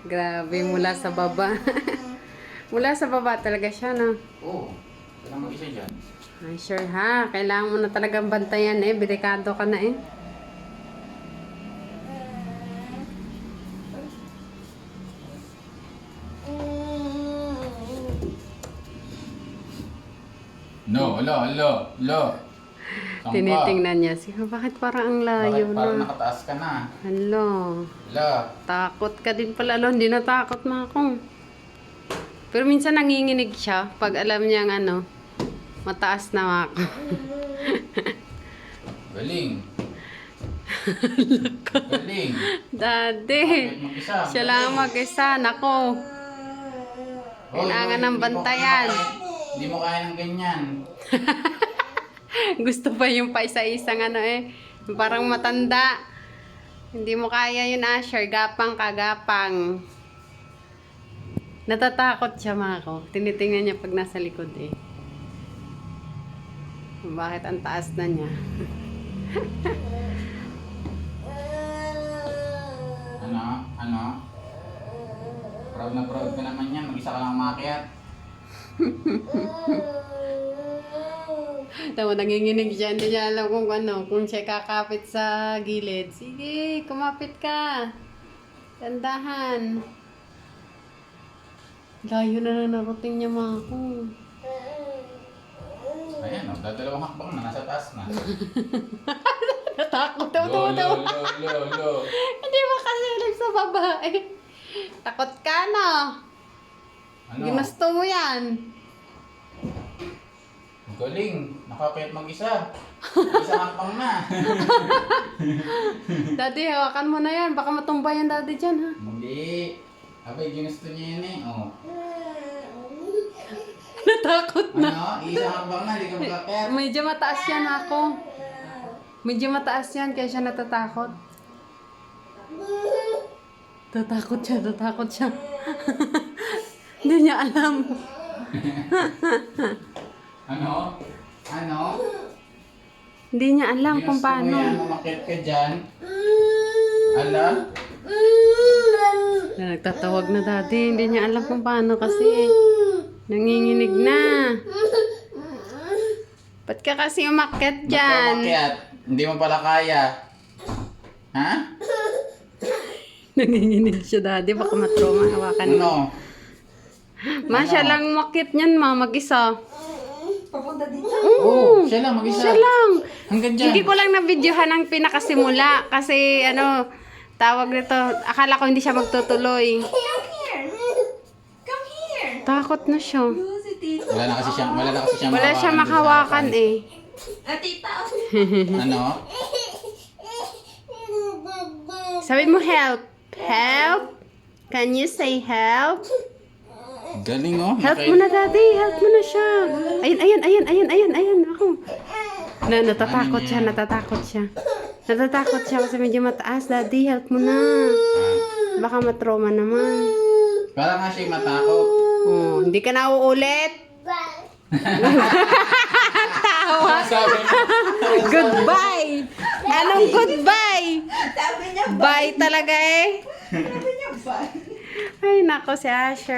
Grabe, mula sa baba. Mula sa baba talaga siya, no? Oo. Kailangan mag-isa dyan. Ay, sure ha. Kailangan mo na talagang bantayan eh. Delikado ka na eh. No, lo. Saan ka? Tinitingnan niya. Sige, bakit parang ang layo Bakit parang na? nakataas ka na? Hello. Lo. Takot ka din pala. Alo, hindi natakot na ako. Pero minsan nanginginig siya pag alam niyang ano, mataas na ako. Galing. Galing. Daddy, Bakit mag-isa? siya lang mag-isa. Nako. Kailangan ng bantayan. Hindi mo kaya ng ganyan. Gusto pa yung paisa-isang ano eh. Yung parang matanda. Hindi mo kaya yun, Asher. Gapang ka, gapang. Natatakot siya, Mako. Tinitingnan niya pag nasa likod eh. Bakit ang taas na niya? Ano? Proud na proud ka naman yan. Mag-isa ka lang umakyat. Tama, nanginginig siya. Hindi niya alam kung ano, kung siya kakapit sa gilid. Sige, kumapit ka. Tandahan. Layo na narating niya, Mako. Ayan o, dadalawang hakbang na. Nasa taas na. Natakot. Lo. Hindi mo kasi sa babae. Takot ka, no? Ano? Ginusto mo yan. Galing. Nakakayat mag-isa. Isang hakbang na. Daddy, hawakan mo na yan. Baka matumba yan, Daddy, dyan, ha? Hindi. Abay, ginusto niya yan eh. Oh. Natakot na. Ano? Isang hakbang na. Hindi ka makakayat. Medyo mataas yan ako. Medyo mataas yan, kaya siya natatakot. Tatakot siya. Hindi niya alam. Ano? Hindi niya alam kung Ginusto mo paano. yan, umakyat ka dyan. Ala? Nagtatawag na, Daddy. Hindi niya alam kung paano kasi nanginginig na. Ba't ka kasi umakyat Ba't ka dyan? umakyat? Hindi mo pala kaya. Ha? Nanginginig siya, Daddy. Baka matrauma. Hawakan mo. Ano? Ma, siya lang umakyat niyan, ma. Mag-isa. Papunta dito. Oo, siya lang mag-isa. Siya lang. Hanggang dyan. Hindi ko lang na-videohan ang pinakasimula. Kasi, tawag nito. Akala ko hindi siya magtutuloy. Come here. Come here. Takot na siya. Oh, si Tito. Wala na kasi siyang Wala siya makawakan eh. Tita. Ano? Sabi mo, help. Help? Can you say help? Galing oh. Help mo na, Daddy. Help mo na siya. Ayan. Ako. Natatakot siya. Natatakot siya kasi medyo mataas. Daddy, help mo na. Baka matrauma naman. Para nga siya matakot. Oh, hindi ka na uulit. Tawa. Sabi mo. Goodbye. Anong goodbye? Sabi niya, Bye talaga eh. sabi niya, bye. Ay, nako si Asher.